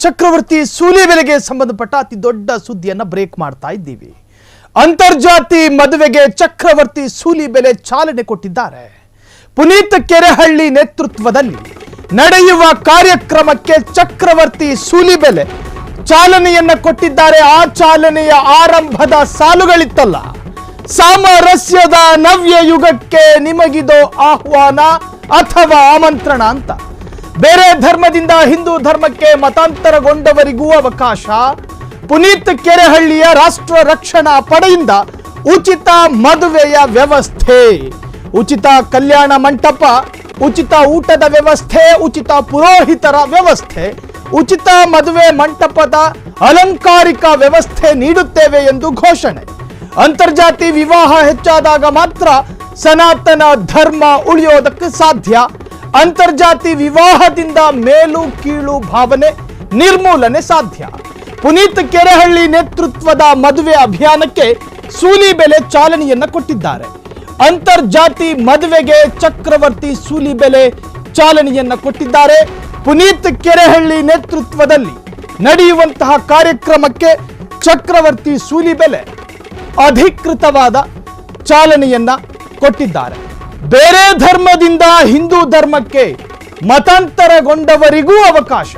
ಚಕ್ರವರ್ತಿ ಸೂಲಿಬೆಲೆಗೆ ಸಂಬಂಧಪಟ್ಟ ಅತಿ ದೊಡ್ಡ ಸುದ್ದಿಯನ್ನು ಬ್ರೇಕ್ ಮಾಡ್ತಾ ಇದ್ದೀವಿ. ಅಂತರ್ಜಾತಿ ಮದುವೆಗೆ ಚಕ್ರವರ್ತಿ ಸೂಲಿಬೆಲೆ ಚಾಲನೆ ಕೊಟ್ಟಿದ್ದಾರೆ. ಪುನೀತ್ ಕೆರೆಹಳ್ಳಿ ನೇತೃತ್ವದಲ್ಲಿ ನಡೆಯುವ ಕಾರ್ಯಕ್ರಮಕ್ಕೆ ಚಕ್ರವರ್ತಿ ಸೂಲಿಬೆಲೆ ಚಾಲನೆಯನ್ನ ಕೊಟ್ಟಿದ್ದಾರೆ. ಆ ಚಾಲನೆಯ ಆರಂಭದ ಸಾಲುಗಳಿತ್ತಲ್ಲ, ಸಾಮರಸ್ಯದ ನವ್ಯ ಯುಗಕ್ಕೆ ನಿಮಗಿದೋ ಆಹ್ವಾನ ಅಥವಾ ಆಮಂತ್ರಣ ಅಂತ. ಬೇರೆ ಧರ್ಮದಿಂದ ಹಿಂದೂ ಧರ್ಮಕ್ಕೆ ಮತಾಂತರಗೊಂಡವರಿಗೂ ಅವಕಾಶ. ಪುನೀತ್ ಕೆರೆಹಳ್ಳಿಯ ರಾಷ್ಟ್ರ ರಕ್ಷಣಾ ಪಡೆಯಿಂದ ಉಚಿತ ಮದುವೆಯ ವ್ಯವಸ್ಥೆ, ಉಚಿತ ಕಲ್ಯಾಣ ಮಂಟಪ, ಉಚಿತ ಊಟದ ವ್ಯವಸ್ಥೆ, ಉಚಿತ ಪುರೋಹಿತರ ವ್ಯವಸ್ಥೆ, ಉಚಿತ ಮದುವೆ ಮಂಟಪದ ಅಲಂಕಾರಿಕ ವ್ಯವಸ್ಥೆ ನೀಡುತ್ತೇವೆ ಎಂದು ಘೋಷಣೆ. ಅಂತರ್ಜಾತಿ ವಿವಾಹ ಹೆಚ್ಚಾದಾಗ ಮಾತ್ರ ಸನಾತನ ಧರ್ಮ ಉಳಿಯೋದಕ್ಕೆ ಸಾಧ್ಯ. ಅಂತರ್ಜಾತಿ ವಿವಾಹದಿಂದ ಮೇಲು ಕೀಳು ಭಾವನೆ ನಿರ್ಮೂಲನೆ ಸಾಧ್ಯ. ಪುನೀತ್ ಕೆರೆಹಳ್ಳಿ ನೇತೃತ್ವದ ಮದುವೆ ಅಭಿಯಾನಕ್ಕೆ ಸೂಲಿಬೆಲೆ ಚಾಲನೆಯನ್ನ ಕೊಟ್ಟಿದ್ದಾರೆ. ಅಂತರ್ಜಾತಿ ಮದುವೆಗೆ ಚಕ್ರವರ್ತಿ ಸೂಲಿಬೆಲೆ ಚಾಲನೆಯನ್ನ ಕೊಟ್ಟಿದ್ದಾರೆ. ಪುನೀತ್ ಕೆರೆಹಳ್ಳಿ ನೇತೃತ್ವದಲ್ಲಿ ನಡೆಯುವಂತಹ ಕಾರ್ಯಕ್ರಮಕ್ಕೆ ಚಕ್ರವರ್ತಿ ಸೂಲಿಬೆಲೆ ಅಧಿಕೃತವಾದ ಚಾಲನೆಯನ್ನ ಕೊಟ್ಟಿದ್ದಾರೆ. ಬೇರೆ ಧರ್ಮದಿಂದ ಹಿಂದೂ ಧರ್ಮಕ್ಕೆ ಮತಾಂತರಗೊಂಡವರಿಗೂ ಅವಕಾಶ.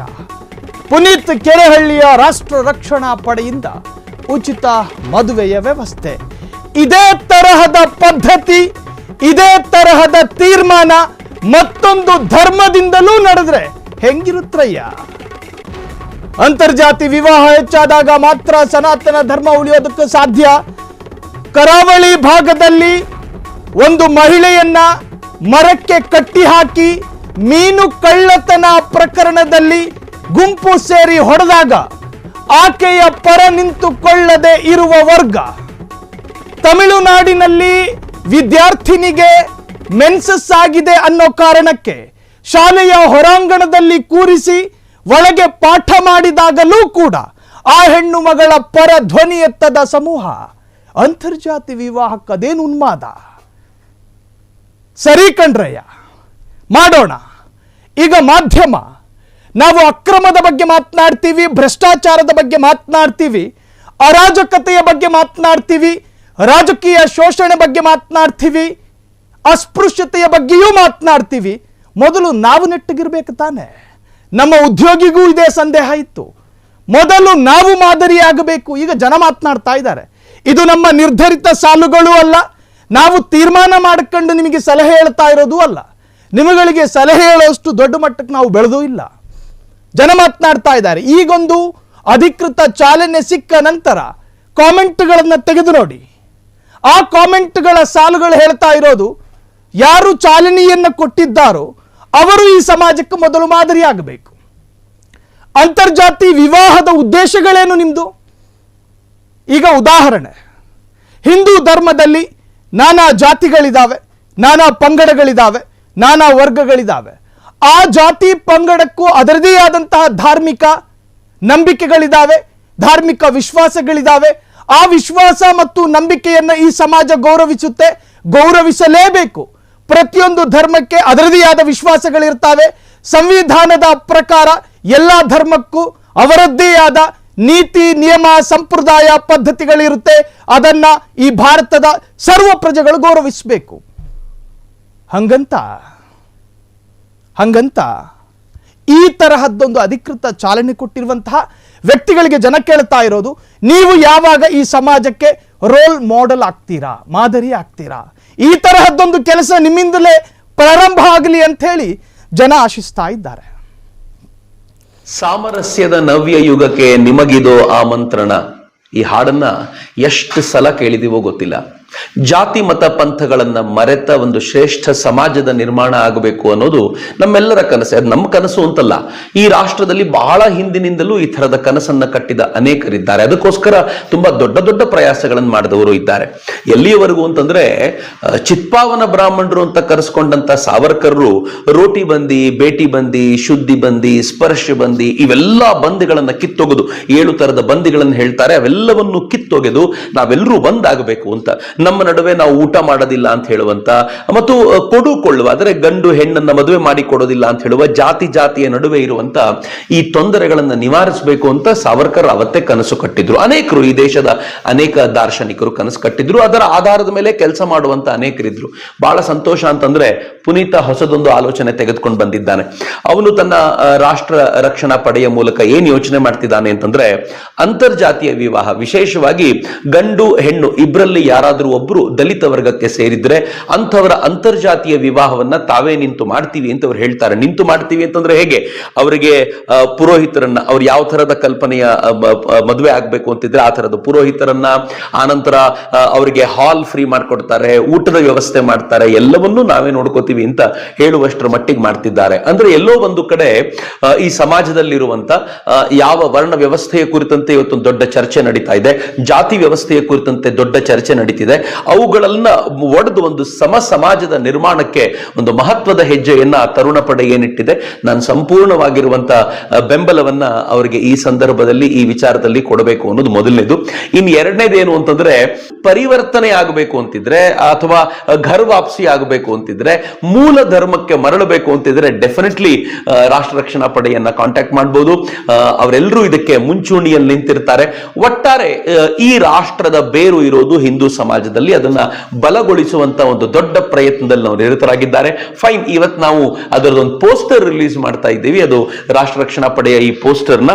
ಪುನೀತ್ ಕೆರೆಹಳ್ಳಿಯ ರಾಷ್ಟ್ರ ರಕ್ಷಣಾ ಪಡೆಯಿಂದ ಉಚಿತ ಮದುವೆಯ ವ್ಯವಸ್ಥೆ. ಇದೇ ತರಹದ ಪದ್ಧತಿ, ಇದೇ ತರಹದ ತೀರ್ಮಾನ ಮತ್ತೊಂದು ಧರ್ಮದಿಂದಲೂ ನಡೆದ್ರೆ ಹೆಂಗಿರುತ್ತಯ್ಯ? ಅಂತರ್ಜಾತಿ ವಿವಾಹ ಹೆಚ್ಚಾದಾಗ ಮಾತ್ರ ಸನಾತನ ಧರ್ಮ ಉಳಿಯೋದಕ್ಕೆ ಸಾಧ್ಯ. ಕರಾವಳಿ ಭಾಗದಲ್ಲಿ ಒಂದು ಮಹಿಳೆಯನ್ನ ಮರಕ್ಕೆ ಕಟ್ಟಿ ಹಾಕಿ ಮೀನು ಕಳ್ಳತನ ಪ್ರಕರಣದಲ್ಲಿ ಗುಂಪು ಸೇರಿ ಹೊಡೆದಾಗ ಆಕೆಯ ಪರ ನಿಂತುಕೊಳ್ಳದೆ ಇರುವ ವರ್ಗ. ತಮಿಳುನಾಡಿನಲ್ಲಿ ವಿದ್ಯಾರ್ಥಿನಿಗೆ ಮೆನ್ಸಸ್ ಆಗಿದೆ ಅನ್ನೋ ಕಾರಣಕ್ಕೆ ಶಾಲೆಯ ಹೊರಾಂಗಣದಲ್ಲಿ ಕೂರಿಸಿ ಒಳಗೆ ಪಾಠ ಮಾಡಿದಾಗಲೂ ಕೂಡ ಆ ಹೆಣ್ಣು ಮಗಳ ಪರ ಧ್ವನಿ ಎತ್ತದ ಸಮೂಹ. ಅಂತರ್ಜಾತಿ ವಿವಾಹಕ್ಕದೇನು ಉನ್ಮಾದ? ಸರಿ ಕಣ್ರಯ್ಯ, ಮಾಡೋಣ. ಈಗ ಮಾಧ್ಯಮ, ನಾವು ಅಕ್ರಮದ ಬಗ್ಗೆ ಮಾತನಾಡ್ತೀವಿ, ಭ್ರಷ್ಟಾಚಾರದ ಬಗ್ಗೆ ಮಾತನಾಡ್ತೀವಿ, ಅರಾಜಕತೆಯ ಬಗ್ಗೆ ಮಾತನಾಡ್ತೀವಿ, ರಾಜಕೀಯ ಶೋಷಣೆ ಬಗ್ಗೆ ಮಾತನಾಡ್ತೀವಿ, ಅಸ್ಪೃಶ್ಯತೆಯ ಬಗ್ಗೆಯೂ ಮಾತನಾಡ್ತೀವಿ. ಮೊದಲು ನಾವು ನೆಟ್ಟಗಿರ್ಬೇಕು ತಾನೆ. ನಮ್ಮ ಉದ್ಯೋಗಿಗೂ ಇದೇ ಸಂದೇಹ ಇತ್ತು. ಮೊದಲು ನಾವು ಮಾದರಿಯಾಗಬೇಕು. ಈಗ ಜನ ಮಾತನಾಡ್ತಾ ಇದ್ದಾರೆ. ಇದು ನಮ್ಮ ನಿರ್ಧರಿತ ಸಾಲುಗಳು ಅಲ್ಲ, ನಾವು ತೀರ್ಮಾನ ಮಾಡಿಕೊಂಡು ನಿಮಗೆ ಸಲಹೆ ಹೇಳ್ತಾ ಇರೋದು ಅಲ್ಲ. ನಿಮಗಳಿಗೆ ಸಲಹೆ ಹೇಳೋಷ್ಟು ದೊಡ್ಡ ಮಟ್ಟಕ್ಕೆ ನಾವು ಬೆಳೆದೂ ಇಲ್ಲ. ಜನ ಮಾತನಾಡ್ತಾ ಇದ್ದಾರೆ. ಈಗೊಂದು ಅಧಿಕೃತ ಚಾಲನೆ ಸಿಕ್ಕ ನಂತರ ಕಾಮೆಂಟ್ಗಳನ್ನು ತೆಗೆದು ನೋಡಿ. ಆ ಕಾಮೆಂಟ್ಗಳ ಸಾಲುಗಳು ಹೇಳ್ತಾ ಇರೋದು, ಯಾರು ಚಾಲನೆಯನ್ನು ಕೊಟ್ಟಿದ್ದಾರೋ ಅವರು ಈ ಸಮಾಜಕ್ಕೆ ಮೊದಲು ಮಾದರಿಯಾಗಬೇಕು. ಅಂತರ್ಜಾತಿ ವಿವಾಹದ ಉದ್ದೇಶಗಳೇನು ನಿಮ್ಮದು? ಈಗ ಉದಾಹರಣೆ, ಹಿಂದೂ ಧರ್ಮದಲ್ಲಿ ನಾನಾ ಜಾತಿಗಳಿದ್ದಾವೆ, ನಾನಾ ಪಂಗಡಗಳಿದ್ದಾವೆ, ನಾನಾ ವರ್ಗಗಳಿದ್ದಾವೆ. ಆ ಜಾತಿ ಪಂಗಡಕ್ಕೂ ಅದರದೇ ಆದಂತಹ ಧಾರ್ಮಿಕ ನಂಬಿಕೆಗಳಿದ್ದಾವೆ, ಧಾರ್ಮಿಕ ವಿಶ್ವಾಸಗಳಿದ್ದಾವೆ. ಆ ವಿಶ್ವಾಸ ಮತ್ತು ನಂಬಿಕೆಯನ್ನು ಈ ಸಮಾಜ ಗೌರವಿಸುತ್ತೆ, ಗೌರವಿಸಲೇಬೇಕು. ಪ್ರತಿಯೊಂದು ಧರ್ಮಕ್ಕೆ ಅದರದೇ ಆದ ವಿಶ್ವಾಸಗಳಿರ್ತವೆ. ಸಂವಿಧಾನದ ಪ್ರಕಾರ ಎಲ್ಲ ಧರ್ಮಕ್ಕೂ ಅವರದ್ದೇ ಆದ ನೀತಿ, ನಿಯಮ, ಸಂಪ್ರದಾಯ, ಪದ್ಧತಿಗಳಿರುತ್ತೆ. ಅದನ್ನ ಈ ಭಾರತದ ಸರ್ವ ಪ್ರಜೆಗಳು ಗೌರವಿಸಬೇಕು. ಹಂಗಂತ ಈ ತರಹದ್ದೊಂದು ಅಧಿಕೃತ ಚಾಲನೆ ಕೊಟ್ಟಿರುವಂತಹ ವ್ಯಕ್ತಿಗಳಿಗೆ ಜನ ಕೇಳ್ತಾ ಇರೋದು, ನೀವು ಯಾವಾಗ ಈ ಸಮಾಜಕ್ಕೆ ರೋಲ್ ಮಾಡೆಲ್ ಆಗ್ತೀರಾ, ಮಾದರಿ ಆಗ್ತೀರಾ? ಈ ತರಹದ್ದೊಂದು ಕೆಲಸ ನಿಮ್ಮಿಂದಲೇ ಪ್ರಾರಂಭ ಆಗಲಿ ಅಂತ ಹೇಳಿ ಜನ ಆಶಿಸ್ತಾ ಇದ್ದಾರೆ. ಸಾಮರಸ್ಯದ ನವ್ಯ ಯುಗಕ್ಕೆ ನಿಮಗಿದೋ ಆಮಂತ್ರಣ. ಈ ಹಾಡನ್ನ ಎಷ್ಟು ಸಲ ಕೇಳಿದೀವೋ ಗೊತ್ತಿಲ್ಲ. ಜಾತಿ ಮತ ಪಂಥಗಳನ್ನ ಮರೆತ ಒಂದು ಶ್ರೇಷ್ಠ ಸಮಾಜದ ನಿರ್ಮಾಣ ಆಗಬೇಕು ಅನ್ನೋದು ನಮ್ಮೆಲ್ಲರ ಕನಸು. ಅದು ನಮ್ಮ ಕನಸು ಅಂತಲ್ಲ, ಈ ರಾಷ್ಟ್ರದಲ್ಲಿ ಬಹಳ ಹಿಂದಿನಿಂದಲೂ ಈ ತರದ ಕನಸನ್ನ ಕಟ್ಟಿದ ಅನೇಕರಿದ್ದಾರೆ. ಅದಕ್ಕೋಸ್ಕರ ತುಂಬಾ ದೊಡ್ಡ ದೊಡ್ಡ ಪ್ರಯಾಸಗಳನ್ನು ಮಾಡಿದವರು ಇದ್ದಾರೆ. ಎಲ್ಲಿಯವರೆಗೂ ಅಂತಂದ್ರೆ, ಚಿತ್ಪಾವನ ಬ್ರಾಹ್ಮಣರು ಅಂತ ಕರೆಸ್ಕೊಂಡಂತ ಸಾವರ್ಕರ್ರು ರೋಟಿ ಬಂದಿ, ಬೇಟಿ ಬಂದಿ, ಶುದ್ಧಿ ಬಂದಿ, ಸ್ಪರ್ಶ ಬಂದಿ, ಇವೆಲ್ಲ ಬಂದಿಗಳನ್ನ ಕಿತ್ತೊಗೆದು 7 ತರದ ಬಂದಿಗಳನ್ನು ಹೇಳ್ತಾರೆ. ಅವೆಲ್ಲವನ್ನು ಕಿತ್ತೊಗೆದು ನಾವೆಲ್ಲರೂ ಒಂದಾಗಬೇಕು ಅಂತ ನಮ್ಮ ನಡುವೆ ನಾವು ಊಟ ಮಾಡೋದಿಲ್ಲ ಅಂತ ಹೇಳುವಂತ ಮತ್ತು ಕೊಡುಕೊಳ್ಳುವ ಅಂದರೆ ಗಂಡು ಹೆಣ್ಣನ್ನ ಮದುವೆ ಮಾಡಿ ಕೊಡೋದಿಲ್ಲ ಅಂತ ಹೇಳುವ ಜಾತಿಯ ನಡುವೆ ಇರುವಂತ ಈ ತೊಂದರೆಗಳನ್ನ ನಿವಾರಿಸಬೇಕು ಅಂತ ಸಾವರ್ಕರ್ ಅವತ್ತೇ ಕನಸು ಕಟ್ಟಿದ್ರು. ಅನೇಕರು ಈ ದೇಶದ ಅನೇಕ ದಾರ್ಶನಿಕರು ಕನಸು ಕಟ್ಟಿದ್ರು. ಅದರ ಆಧಾರದ ಮೇಲೆ ಕೆಲಸ ಮಾಡುವಂತ ಅನೇಕರಿದ್ರು. ಬಹಳ ಸಂತೋಷ ಅಂತಂದ್ರೆ ಪುನೀತ ಹೊಸದೊಂದು ಆಲೋಚನೆ ತೆಗೆದುಕೊಂಡು ಬಂದಿದ್ದಾನೆ. ಅವನು ತನ್ನ ರಾಷ್ಟ್ರ ರಕ್ಷಣಾ ಪಡೆಯ ಮೂಲಕ ಏನ್ ಯೋಚನೆ ಮಾಡ್ತಿದ್ದಾನೆ ಅಂತಂದ್ರೆ ಅಂತರ್ಜಾತೀಯ ವಿವಾಹ, ವಿಶೇಷವಾಗಿ ಗಂಡು ಹೆಣ್ಣು ಇಬ್ಬರಲ್ಲಿ ಯಾರಾದ್ರೂ ಒಬ್ರು ದಲಿತ ವರ್ಗಕ್ಕೆ ಸೇರಿದ್ರೆ ಅಂಥವರ ಅಂತರ್ಜಾತೀಯ ವಿವಾಹವನ್ನ ತಾವೇ ನಿಂತು ಮಾಡ್ತೀವಿ ಅಂತ ಅವ್ರು ಹೇಳ್ತಾರೆ. ನಿಂತು ಮಾಡ್ತೀವಿ ಅಂತಂದ್ರೆ ಹೇಗೆ? ಅವರಿಗೆ ಪುರೋಹಿತರನ್ನ, ಅವ್ರು ಯಾವ ತರದ ಕಲ್ಪನೆಯ ಮದುವೆ ಆಗ್ಬೇಕು ಅಂತಿದ್ರೆ ಆ ತರದ ಪುರೋಹಿತರನ್ನ, ಆನಂತರ ಅವರಿಗೆ ಹಾಲ್ ಫ್ರೀ ಮಾಡ್ಕೊಡ್ತಾರೆ, ಊಟದ ವ್ಯವಸ್ಥೆ ಮಾಡ್ತಾರೆ, ಎಲ್ಲವನ್ನೂ ನಾವೇ ನೋಡ್ಕೋತೀವಿ ಅಂತ ಹೇಳುವಷ್ಟರ ಮಟ್ಟಿಗೆ ಮಾಡ್ತಿದ್ದಾರೆ. ಅಂದ್ರೆ ಎಲ್ಲೋ ಒಂದು ಕಡೆ ಈ ಸಮಾಜದಲ್ಲಿರುವಂತ ಯಾವ ವರ್ಣ ವ್ಯವಸ್ಥೆಯ ಕುರಿತಂತೆ ಇವತ್ತೊಂದು ದೊಡ್ಡ ಚರ್ಚೆ ನಡೀತಾ ಇದೆ, ಜಾತಿ ವ್ಯವಸ್ಥೆಯ ಕುರಿತಂತೆ ದೊಡ್ಡ ಚರ್ಚೆ ನಡೀತಿದೆ. ಅವುಗಳನ್ನ ಒಡೆದು ಒಂದು ಸಮಾಜದ ನಿರ್ಮಾಣಕ್ಕೆ ಒಂದು ಮಹತ್ವದ ಹೆಜ್ಜೆಯನ್ನ ತರುಣ ಪಡೆ ಏನಿಟ್ಟಿದೆ, ನಾನು ಸಂಪೂರ್ಣವಾಗಿರುವಂತ ಬೆಂಬಲವನ್ನ ಅವರಿಗೆ ಈ ಸಂದರ್ಭದಲ್ಲಿ ಈ ವಿಚಾರದಲ್ಲಿ ಕೊಡಬೇಕು ಅನ್ನೋದು ಮೊದಲನೇದು. ಇನ್ನು ಎರಡನೇದೇನು ಅಂತಂದ್ರೆ, ಪರಿವರ್ತನೆ ಆಗಬೇಕು ಅಂತಿದ್ರೆ ಅಥವಾ ಘರ್ ವಾಪಸಿ ಆಗಬೇಕು ಅಂತಿದ್ರೆ, ಮೂಲ ಧರ್ಮಕ್ಕೆ ಮರಳಬೇಕು ಅಂತಿದ್ರೆ ಡೆಫಿನೆಟ್ಲಿ ರಾಷ್ಟ್ರ ರಕ್ಷಣಾ ಪಡೆಯನ್ನ ಕಾಂಟ್ಯಾಕ್ಟ್ ಮಾಡಬಹುದು. ಅವರೆಲ್ಲರೂ ಇದಕ್ಕೆ ಮುಂಚೂಣಿಯಲ್ಲಿ ನಿಂತಿರ್ತಾರೆ. ಒಟ್ಟಾರೆ ಈ ರಾಷ್ಟ್ರದ ಬೇರು ಇರೋದು ಹಿಂದೂ ಸಮಾಜದಲ್ಲಿ, ಅದನ್ನ ಬಲಗೊಳಿಸುವಂತ ಒಂದು ದೊಡ್ಡ ಪ್ರಯತ್ನದಲ್ಲಿ ನಾವು ನಿರತರಾಗಿದ್ದಾರೆ. ಫೈನ್, ಇವತ್ತು ನಾವು ಅದರದೊಂದು ಪೋಸ್ಟರ್ ರಿಲೀಸ್ ಮಾಡ್ತಾ ಇದ್ದೀವಿ. ಅದು ರಾಷ್ಟ್ರ ರಕ್ಷಣಾ ಪಡೆಯ ಈ ಪೋಸ್ಟರ್ನ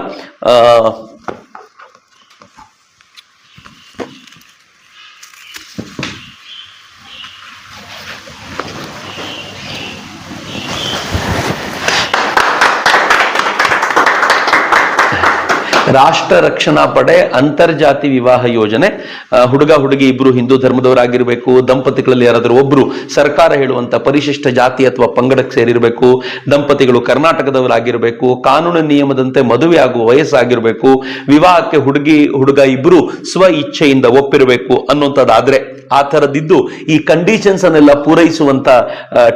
ರಾಷ್ಟ್ರ ರಕ್ಷಣಾ ಪಡೆ ಅಂತರ್ಜಾತಿ ವಿವಾಹ ಯೋಜನೆ. ಹುಡುಗ ಹುಡುಗಿ ಇಬ್ರು ಹಿಂದೂ ಧರ್ಮದವರಾಗಿರ್ಬೇಕು, ದಂಪತಿಗಳಲ್ಲಿ ಯಾರಾದ್ರೂ ಒಬ್ರು ಸರ್ಕಾರ ಹೇಳುವಂತ ಪರಿಶಿಷ್ಟ ಜಾತಿ ಅಥವಾ ಪಂಗಡಕ್ಕೆ ಸೇರಿರಬೇಕು, ದಂಪತಿಗಳು ಕರ್ನಾಟಕದವರಾಗಿರ್ಬೇಕು, ಕಾನೂನು ನಿಯಮದಂತೆ ಮದುವೆ ಆಗುವ ವಯಸ್ಸಾಗಿರ್ಬೇಕು, ವಿವಾಹಕ್ಕೆ ಹುಡುಗ ಇಬ್ರು ಸ್ವ ಇಚ್ಛೆಯಿಂದ ಒಪ್ಪಿರಬೇಕು ಅನ್ನುವಂಥದ್ದಾದ್ರೆ, ಆ ತರದಿದ್ದು ಈ ಕಂಡೀಷನ್ಸ್ ಅನ್ನೆಲ್ಲ ಪೂರೈಸುವಂತ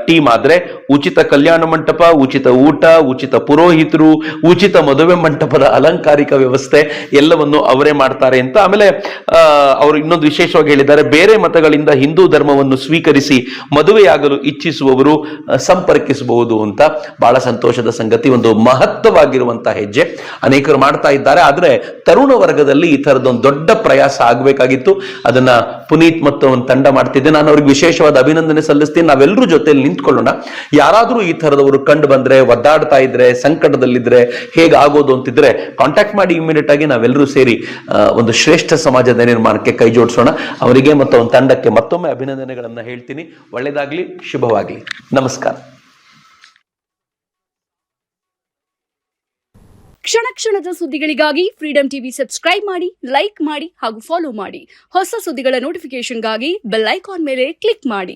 ಟೀಮ್ ಆದ್ರೆ ಉಚಿತ ಕಲ್ಯಾಣ ಮಂಟಪ, ಉಚಿತ ಊಟ, ಉಚಿತ ಪುರೋಹಿತರು, ಉಚಿತ ಮದುವೆ ಮಂಟಪದ ಅಲಂಕಾರಿಕ ವ್ಯವಸ್ಥೆ ಎಲ್ಲವನ್ನು ಅವರೇ ಮಾಡ್ತಾರೆ ಅಂತ. ಆಮೇಲೆ ಅವರು ಇನ್ನೊಂದು ವಿಶೇಷವಾಗಿ ಹೇಳಿದ್ದಾರೆ, ಬೇರೆ ಮತಗಳಿಂದ ಹಿಂದೂ ಧರ್ಮವನ್ನು ಸ್ವೀಕರಿಸಿ ಮದುವೆಯಾಗಲು ಇಚ್ಛಿಸುವವರು ಸಂಪರ್ಕಿಸಬಹುದು ಅಂತ. ಬಹಳ ಸಂತೋಷದ ಸಂಗತಿ, ಒಂದು ಮಹತ್ವವಾಗಿರುವಂತಹ ಹೆಜ್ಜೆ ಅನೇಕರು ಮಾಡ್ತಾ ಇದ್ದಾರೆ. ಆದ್ರೆ ತರುಣ ವರ್ಗದಲ್ಲಿ ಈ ತರದೊಂದು ದೊಡ್ಡ ಪ್ರಯಾಸ ಆಗ್ಬೇಕಾಗಿತ್ತು. ಅದನ್ನ ಪುನೀತ್ ಮತ್ತು ಒಂದು ತಂಡ ಮಾಡ್ತಿದ್ದೆ. ನಾನು ಅವ್ರಿಗೆ ವಿಶೇಷವಾದ ಅಭಿನಂದನೆ ಸಲ್ಲಿಸ್ತೀನಿ. ನಾವೆಲ್ಲರೂ ಜೊತೆಯಲ್ಲಿ ನಿಂತ್ಕೊಳ್ಳೋಣ. ಯಾರಾದ್ರೂ ಈ ತರದವರು ಕಂಡು ಬಂದ್ರೆ, ಒದ್ದಾಡ್ತಾ ಇದ್ರೆ, ಸಂಕಟದಲ್ಲಿದ್ರೆ, ಹೇಗಾಗೋದು ಅಂತಿದ್ರೆ ಕಾಂಟ್ಯಾಕ್ಟ್ ಮಾಡಿ. ಇಮಿಡಿಯೇಟ್ ಆಗಿ ನಾವೆಲ್ಲರೂ ಸೇರಿ ಒಂದು ಶ್ರೇಷ್ಠ ಸಮಾಜದ ನಿರ್ಮಾಣಕ್ಕೆ ಕೈ ಜೋಡಿಸೋಣ. ಅವರಿಗೆ ಮತ್ತು ಒಂದು ತಂಡಕ್ಕೆ ಮತ್ತೊಮ್ಮೆ ಅಭಿನಂದನೆಗಳನ್ನ ಹೇಳ್ತೀನಿ. ಒಳ್ಳೆಯದಾಗ್ಲಿ, ಶುಭವಾಗ್ಲಿ. ನಮಸ್ಕಾರ. ಕ್ಷಣ ಕ್ಷಣದ ಸುದ್ದಿಗಳಿಗಾಗಿ ಫ್ರೀಡಂ ಟಿವಿ ಸಬ್ಸ್ಕ್ರೈಬ್ ಮಾಡಿ, ಲೈಕ್ ಮಾಡಿ ಹಾಗೂ ಫಾಲೋ ಮಾಡಿ. ಹೊಸ ಸುದ್ದಿಗಳ ನೋಟಿಫಿಕೇಶನ್ಗಾಗಿ ಬೆಲ್ ಐಕಾನ್ ಮೇಲೆ ಕ್ಲಿಕ್ ಮಾಡಿ.